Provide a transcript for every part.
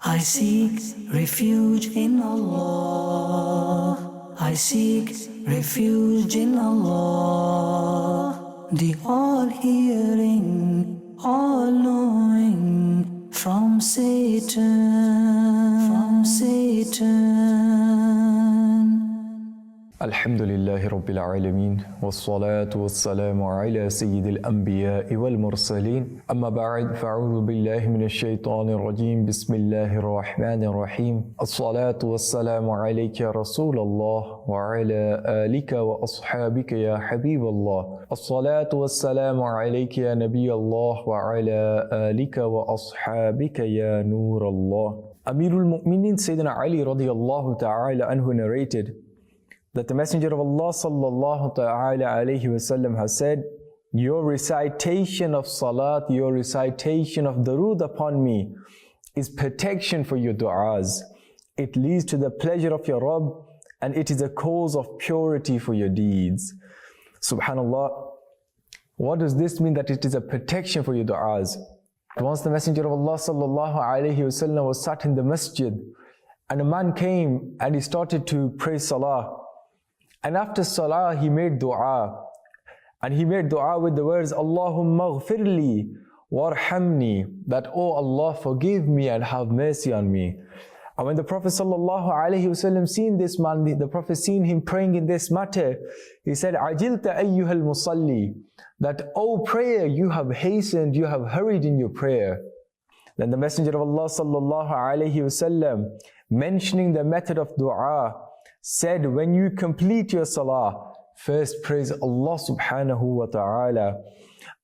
I seek refuge in Allah. I seek refuge in Allah, the all-hearing, all-knowing, from Satan, الحمد لله رب العالمين والصلاة والسلام على سيد الأنبياء والمرسلين أما بعد فأعوذ بالله من الشيطان الرجيم بسم الله الرحمن الرحيم الصلاة والسلام عليك يا رسول الله وعلى آلك وأصحابك يا حبيب الله الصلاة والسلام عليك يا نبي الله وعلى آلك وأصحابك يا نور الله Amirul Mu'minin Sayyidina Ali radiyallahu ta'ala anhu narrated that the Messenger of Allah sallallahu ta'ala alayhi wasallam has said, your recitation of salat, your recitation of durood upon me is protection for your du'as. It leads to the pleasure of your Rabb and it is a cause of purity for your deeds. Subhanallah, what does this mean that it is a protection for your du'as? Once the Messenger of Allah sallallahu alayhi wasallam was sat in the masjid and a man came and he started to pray salah. And after salah, he made dua. And he made dua with the words, Allahumma ghfirli warhamni, that, oh Allah, forgive me and have mercy on me. And when the Prophet sallallahu alaihi wasallam seen this man, the Prophet seen him praying in this matter, he said, Ajilta ayyuhal musalli, that, oh prayer, you have hastened, you have hurried in your prayer. Then the Messenger of Allah sallallahu alaihi wasallam, mentioning the method of dua, said, when you complete your salah, first praise Allah subhanahu wa ta'ala,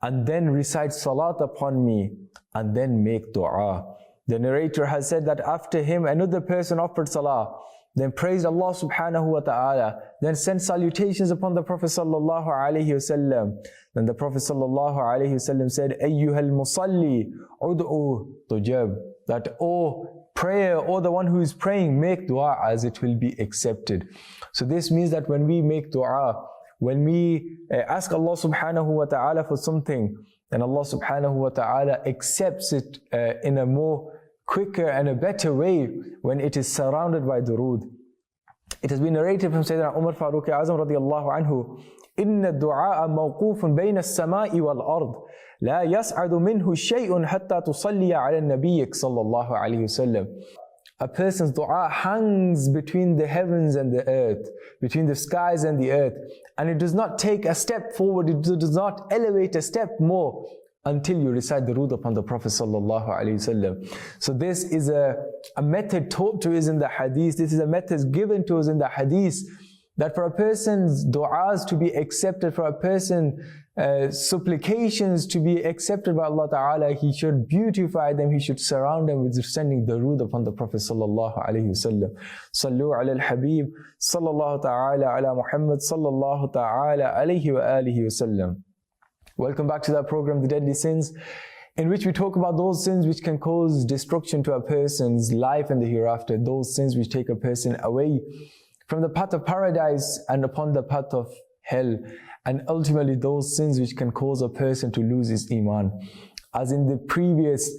and then recite salat upon me, and then make dua. The narrator has said that after him, another person offered salah, then praised Allah subhanahu wa ta'ala, then sent salutations upon the Prophet sallallahu alayhi wasallam. Then the Prophet sallallahu alayhi wasallam said, Ayyuhal musalli ud'u tujab, that, oh prayer, or the one who is praying, make dua as it will be accepted. So this means that when we make dua, when we ask Allah subhanahu wa ta'ala for something, then Allah subhanahu wa ta'ala accepts it in a more quicker and a better way when it is surrounded by durood. It has been narrated from Sayyidina Umar Farooq Azam radiyallahu anhu, إن الدعاء موقوف بين السماء والأرض لا يسعد منه شيء حتى تصلي على النبي صلى الله عليه وسلم. A person's dua hangs between the heavens and the earth, between the skies and the earth, and it does not take a step forward, it does not elevate a step more until you recite the durood upon the Prophet sallallahu alaihi wasallam. So this is a method taught to us in the hadith, this is a method given to us in the hadith, that for a person's du'as to be accepted, for a person's supplications to be accepted by Allah Ta'ala, he should beautify them, he should surround them with sending durood upon the Prophet sallallahu alayhi wasallam. Sallu ala al-Habib, sallallahu ta'ala ala Muhammad, sallallahu ta'ala alayhi wa alihi wasallam. Welcome back to that program, The Deadly Sins, in which we talk about those sins which can cause destruction to a person's life and the hereafter, those sins which take a person away from the path of paradise and upon the path of hell, and ultimately those sins which can cause a person to lose his iman. As in the previous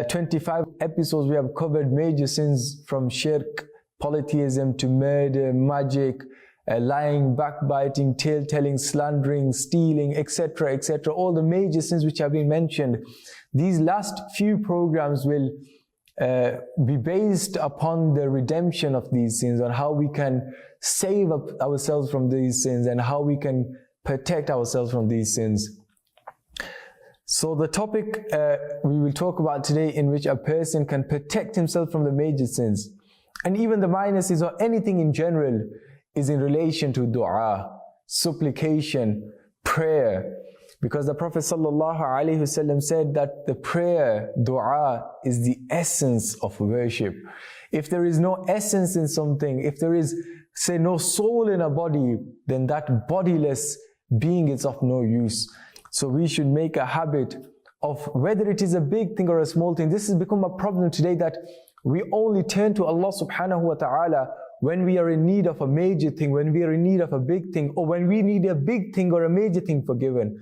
25 episodes, we have covered major sins from shirk, polytheism, to murder, magic, lying, backbiting, tale-telling, slandering, stealing, etc., etc. All the major sins which have been mentioned. These last few programs will be based upon the redemption of these sins, on how we can save ourselves from these sins and how we can protect ourselves from these sins. So the topic we will talk about today, in which a person can protect himself from the major sins and even the minor sins or anything in general, is in relation to dua, supplication, prayer. Because the Prophet ﷺ said that the prayer, dua, is the essence of worship. If there is no essence in something, if there is, say, no soul in a body, then that bodiless being is of no use. So we should make a habit of, whether it is a big thing or a small thing. This has become a problem today, that we only turn to Allah subhanahu wa ta'ala when we are in need of a major thing, when we are in need of a big thing, or when we need a big thing or a major thing forgiven.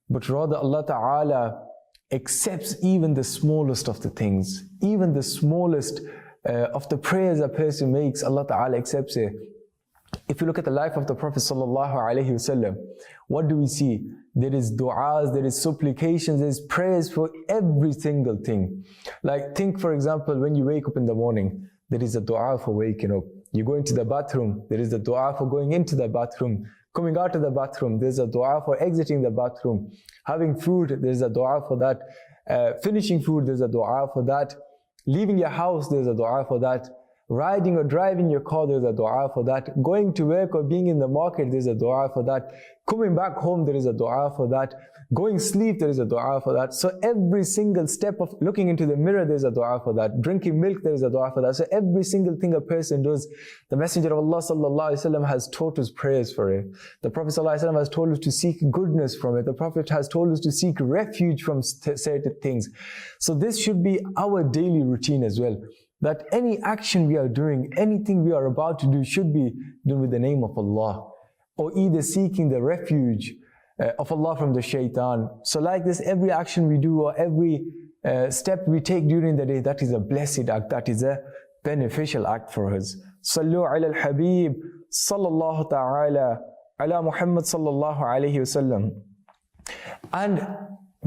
But rather Allah Ta'ala accepts even the smallest of the things, even the smallest of the prayers a person makes, Allah Ta'ala accepts it. If you look at the life of the Prophet Sallallahu Alaihi Wasallam, what do we see? There is du'as, there is supplications, there is prayers for every single thing. Like think for example, when you wake up in the morning, there is a du'a for waking up. You go into the bathroom, there is a du'a for going into the bathroom. Coming out of the bathroom, there's a du'a for exiting the bathroom. Having food, there's a du'a for that. Finishing food, there's a du'a for that. Leaving your house, there's a du'a for that. Riding or driving your car, there's a du'a for that. Going to work or being in the market, there's a du'a for that. Coming back home, there is a du'a for that. Going sleep, there is a du'a for that. So every single step of looking into the mirror, there's a du'a for that. Drinking milk, there is a du'a for that. So every single thing a person does, the Messenger of Allah Sallallahu Alaihi Wasallam has taught us prayers for it. The Prophet Sallallahu Alaihi Wasallam has told us to seek goodness from it. The Prophet has told us to seek refuge from certain things. So this should be our daily routine as well. That any action we are doing, anything we are about to do should be done with the name of Allah, or either seeking the refuge of Allah from the shaitan. So like this, every action we do or every step we take during the day, that is a blessed act, that is a beneficial act for us. Sallu ala al-Habib, sallallahu ta'ala, ala Muhammad sallallahu alayhi wasallam. And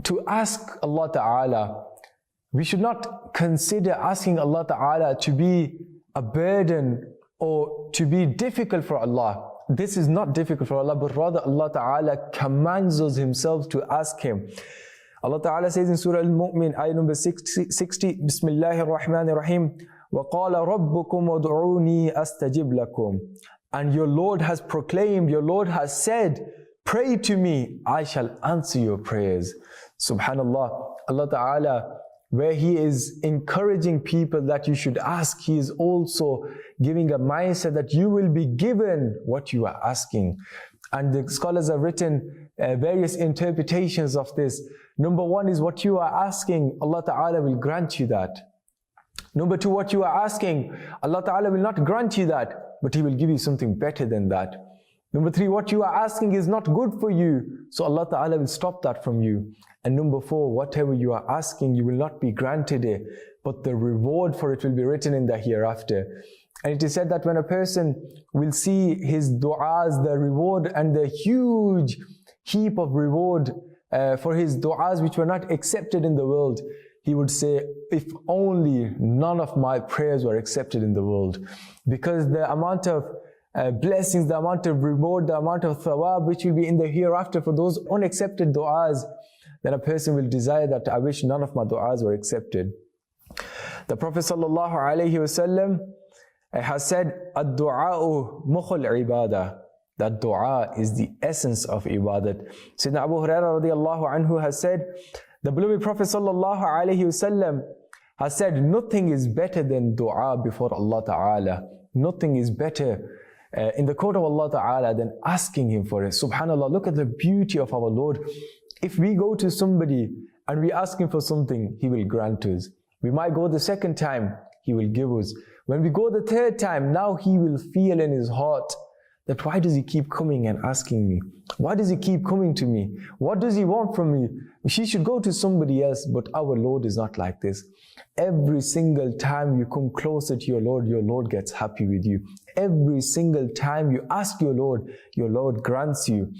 to ask Allah Ta'ala, we should not consider asking Allah Ta'ala to be a burden or to be difficult for Allah. This is not difficult for Allah, but rather Allah Ta'ala commands us Himself to ask Him. Allah Ta'ala says in Surah Al-Mu'min, ayah number 60, Bismillahir Rahmanir Rahim, وَقَالَ رَبُّكُمْ وَادْعُونِي أَسْتَجِبْ لَكُمْ. And your Lord has proclaimed, your Lord has said, pray to me, I shall answer your prayers. Subhanallah, Allah Ta'ala, where He is encouraging people that you should ask, He is also giving a mindset that you will be given what you are asking. And the scholars have written various interpretations of this. Number one is what you are asking, Allah Ta'ala will grant you that. Number two, what you are asking, Allah Ta'ala will not grant you that, but He will give you something better than that. Number three, what you are asking is not good for you, so Allah Ta'ala will stop that from you. And number four, whatever you are asking, you will not be granted it, but the reward for it will be written in the hereafter. And it is said that when a person will see his du'as, the reward and the huge heap of reward for his du'as which were not accepted in the world, he would say, if only none of my prayers were accepted in the world. Because the amount of blessings, the amount of reward, the amount of thawab which will be in the hereafter for those unaccepted du'as, then a person will desire that I wish none of my du'as were accepted. The Prophet Sallallahu Alaihi Wasallam has said, ad-du'a'u mukhul ibadah. That du'a is the essence of ibadat. Sayyidina Abu Hurairah radiallahu anhu has said, the beloved Prophet Sallallahu Alaihi Wasallam has said, nothing is better than du'a before Allah Ta'ala. Nothing is better in the court of Allah Ta'ala than asking Him for it. Subhanallah, look at the beauty of our Lord. If we go to somebody and we ask Him for something, He will grant us. We might go the second time, He will give us. When we go the third time, now He will feel in His heart that why does He keep coming and asking me? Why does He keep coming to me? What does He want from me? She should go to somebody else, but our Lord is not like this. Every single time you come closer to your Lord gets happy with you. Every single time you ask your Lord grants you.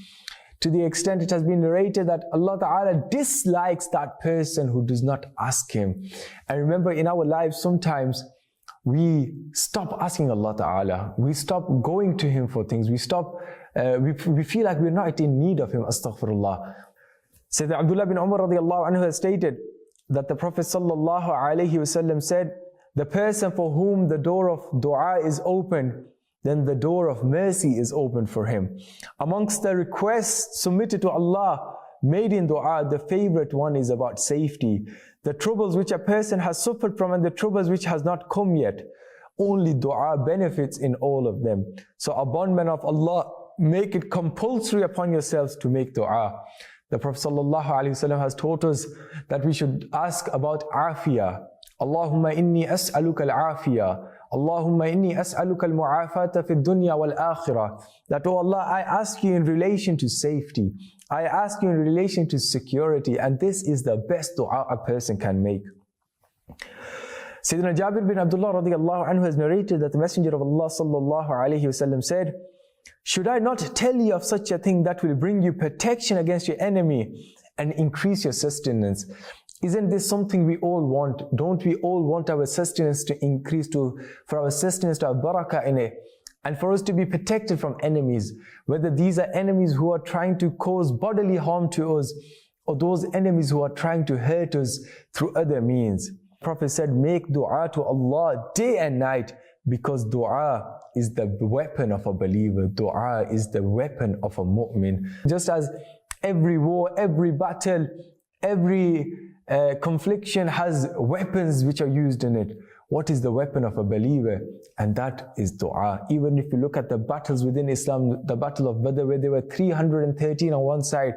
To the extent it has been narrated that Allah Ta'ala dislikes that person who does not ask Him. And remember, in our lives sometimes we stop asking Allah Ta'ala. We stop going to Him for things. We feel like we're not in need of Him. Astaghfirullah. Sayyidina Abdullah bin Umar radiallahu anhu has stated that the Prophet Sallallahu Alaihi Wasallam said, the person for whom the door of dua is open, then the door of mercy is open for him. Amongst the requests submitted to Allah, made in dua, the favorite one is about safety. The troubles which a person has suffered from and the troubles which has not come yet. Only dua benefits in all of them. So a bondman of Allah, make it compulsory upon yourselves to make dua. The Prophet ﷺ has taught us that we should ask about afiyah. Allahumma inni as'aluka al-afiyah. Allahumma inni as'aluka al-mu'afata fi dunya wal-akhirah. That, oh Allah, I ask you in relation to safety. I ask you in relation to security. And this is the best dua a person can make. Sayyidina Jabir bin Abdullah radiallahu anhu has narrated that the Messenger of Allah sallallahu alayhi wasallam said, should I not tell you of such a thing that will bring you protection against your enemy and increase your sustenance? Isn't this something we all want? Don't we all want our sustenance to increase, for our sustenance to have barakah in it, and for us to be protected from enemies, whether these are enemies who are trying to cause bodily harm to us, or those enemies who are trying to hurt us through other means. The Prophet said, make dua to Allah day and night, because dua is the weapon of a believer. Dua is the weapon of a mu'min. Just as every war, every battle, every confliction has weapons which are used in it, what is the weapon of a believer? And that is dua. Even if you look at the battles within Islam, the battle of Badr, where there were 313 on one side,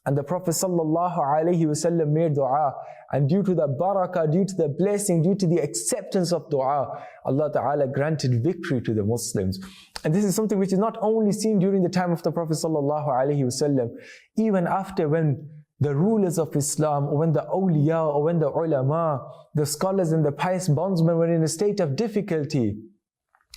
and the Prophet sallallahu alaihi wasallam made dua, and due to the barakah, due to the blessing, due to the acceptance of dua, Allah Ta'ala granted victory to the Muslims. And this is something which is not only seen during the time of the Prophet sallallahu alaihi wasallam, even after, when the rulers of Islam, or when the awliya, or when the ulama, the scholars and the pious bondsmen were in a state of difficulty,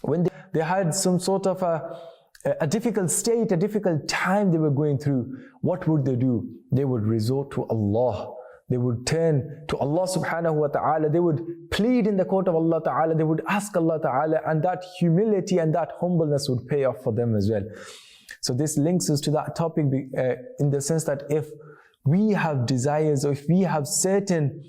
when they had some sort of a difficult state, a difficult time they were going through, what would they do? They would resort to Allah. They would turn to Allah subhanahu wa ta'ala. They would plead in the court of Allah ta'ala. They would ask Allah ta'ala, and that humility and that humbleness would pay off for them as well. So this links us to that topic in the sense that if we have desires, or if we have certain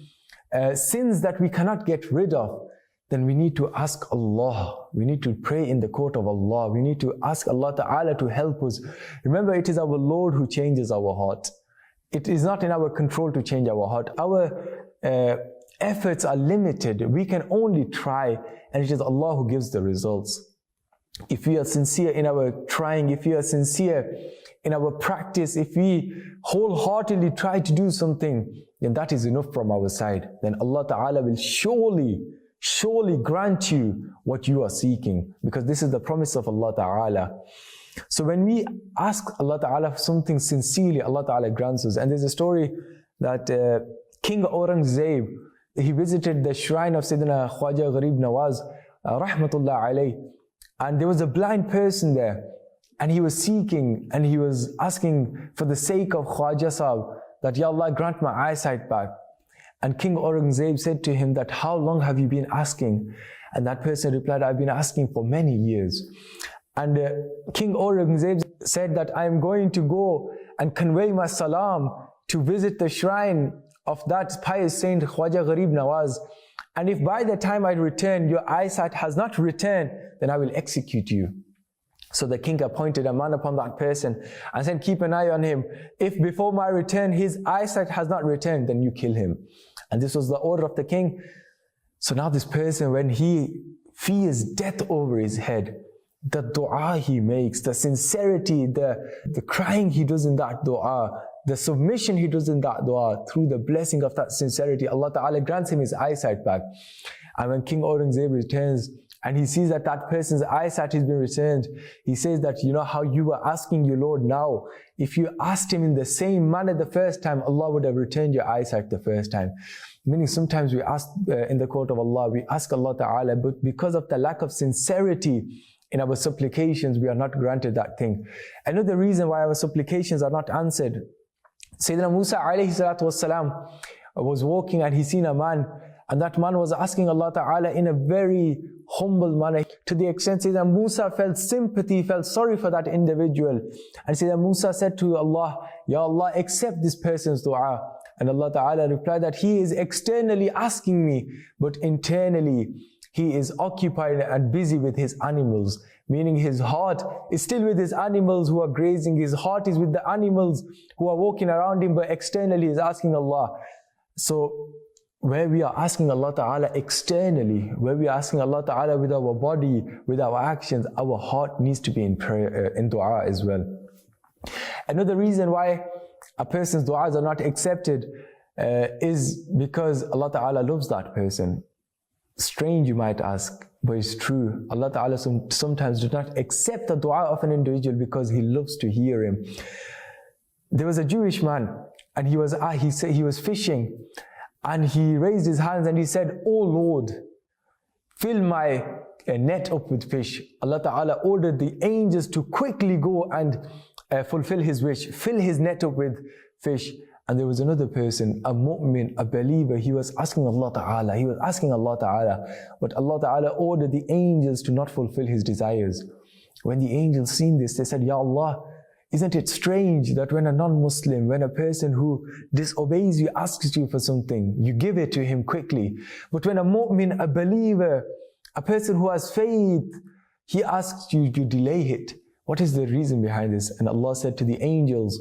sins that we cannot get rid of, then we need to ask Allah. We need to pray in the court of Allah. We need to ask Allah Ta'ala to help us. Remember, it is our Lord who changes our heart. It is not in our control to change our heart. Our efforts are limited. We can only try, and it is Allah who gives the results. If we are sincere in our trying, if we are sincere in our practice, if we wholeheartedly try to do something, then that is enough from our side. Then Allah Ta'ala will surely grant you what you are seeking, because this is the promise of Allah Ta'ala. So when we ask Allah Ta'ala for something sincerely, Allah Ta'ala grants us. And there's a story that King Aurangzeb, he visited the shrine of Sayyidina Khwaja Gharib Nawaz, rahmatullah alayh, and there was a blind person there, and he was seeking, and he was asking for the sake of Khwaja Sahib that, Ya Allah, grant my eyesight back. And King Aurangzeb said to him that, how long have you been asking? And that person replied, I've been asking for many years. And King Aurangzeb said that, I am going to go and convey my salam to visit the shrine of that pious saint Khwaja Gharib Nawaz. And if by the time I return, your eyesight has not returned, then I will execute you. So the king appointed a man upon that person and said, keep an eye on him. If before my return his eyesight has not returned, then you kill him. And this was the order of the king. So now this person, when he fears death over his head, the dua he makes, the sincerity, the crying he does in that dua, the submission he does in that dua, through the blessing of that sincerity, Allah Ta'ala grants him his eyesight back. And when King Aurangzeb returns, and he sees that that person's eyesight has been returned, he says that, you know how you were asking your Lord now, if you asked him in the same manner the first time, Allah would have returned your eyesight the first time. Meaning sometimes we ask in the court of Allah, we ask Allah Ta'ala, but because of the lack of sincerity in our supplications, we are not granted that thing. Another reason why our supplications are not answered, Sayyidina Musa alayhi salatu wasalam was walking, and he seen a man, and that man was asking Allah Ta'ala in a very humble manner, to the extent Sayyidina Musa felt sympathy, felt sorry for that individual. And Sayyidina Musa said to Allah, Ya Allah, accept this person's dua. And Allah Ta'ala replied that he is externally asking me, but internally he is occupied and busy with his animals. Meaning his heart is still with his animals who are grazing, his heart is with the animals who are walking around him, but externally he is asking Allah. So where we are asking Allah Ta'ala externally, where we are asking Allah Ta'ala with our body, with our actions, our heart needs to be in prayer, in dua as well. Another reason why a person's du'as are not accepted is because Allah Ta'ala loves that person. Strange, you might ask. But it's true, Allah Ta'ala sometimes does not accept the dua of an individual because He loves to hear him. There was a Jewish man, and he was fishing, and he raised his hands and he said, "Oh Lord, fill my net up with fish." Allah Ta'ala ordered the angels to quickly go and fulfill his wish, fill his net up with fish. And there was another person, a mu'min, a believer, he was asking Allah Ta'ala, but Allah Ta'ala ordered the angels to not fulfill his desires. When the angels seen this, they said, "Ya Allah, isn't it strange that when a non-Muslim, when a person who disobeys you asks you for something, you give it to him quickly. But when a mu'min, a believer, a person who has faith, he asks you, you delay it. What is the reason behind this?" And Allah said to the angels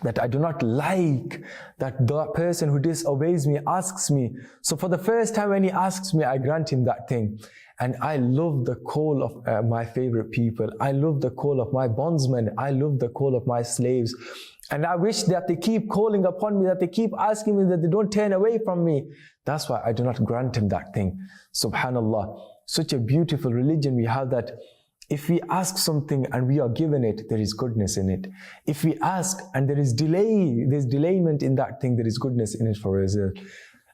that I do not like that the person who disobeys me asks me. So for the first time when he asks me, I grant him that thing. And I love the call of my favorite people. I love the call of my bondsmen. I love the call of my slaves. And I wish that they keep calling upon me, that they keep asking me, that they don't turn away from me. That's why I do not grant him that thing. Subhanallah. Such a beautiful religion we have, that if we ask something and we are given it, there is goodness in it. If we ask and there is delay, there's delayment in that thing, there is goodness in it for us.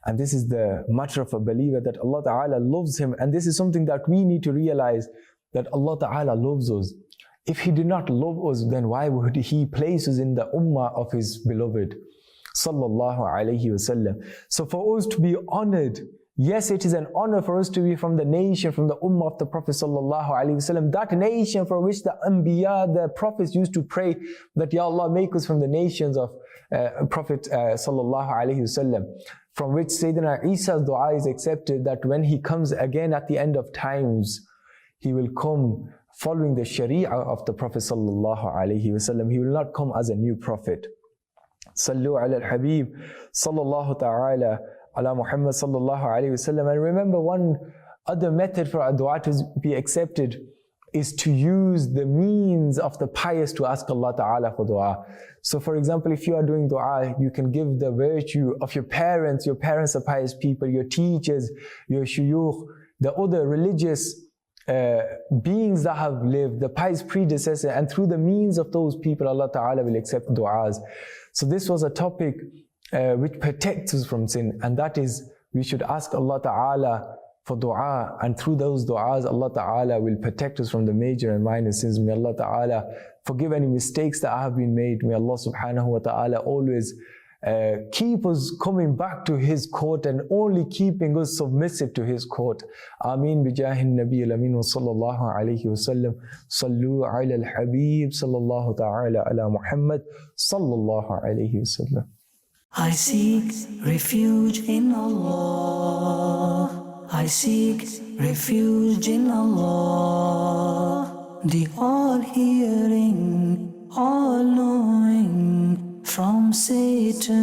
And this is the matter of a believer, that Allah Ta'ala loves him. And this is something that we need to realize, that Allah Ta'ala loves us. If He did not love us, then why would He place us in the ummah of His beloved? Sallallahu alayhi wasallam. So for us to be honored, yes, it is an honor for us to be from the nation, from the ummah of the Prophet Sallallahu Alaihi Wasallam, that nation for which the Anbiya, the Prophets used to pray that, Ya Allah, make us from the nations of Prophet Sallallahu Alaihi Wasallam, from which Sayyidina Isa's dua is accepted, that when he comes again at the end of times, he will come following the Sharia of the Prophet Sallallahu Alaihi Wasallam. He will not come as a new prophet. Sallu ala al-Habib Sallallahu Ta'ala ala Muhammad Sallallahu Alaihi Wasallam. And remember, one other method for a dua to be accepted is to use the means of the pious to ask Allah Ta'ala for dua. So for example, if you are doing dua, you can give the virtue of your parents are pious people, your teachers, your shuyukh, the other religious beings that have lived, the pious predecessor, and through the means of those people, Allah Ta'ala will accept du'as. So this was a topic which protects us from sin, and that is, we should ask Allah Ta'ala for dua, and through those du'as, Allah Ta'ala will protect us from the major and minor sins. May Allah Ta'ala forgive any mistakes that have been made. May Allah Subhanahu wa Ta'ala always keep us coming back to His court and only keeping us submissive to His court. Ameen bijahin Nabi al-Amin wa sallallahu alayhi wa sallam. Sallu ala al-Habib sallallahu ta'ala ala Muhammad sallallahu alayhi wa sallam. I seek refuge in Allah. I seek refuge in Allah, the all-hearing, all-knowing, from Satan.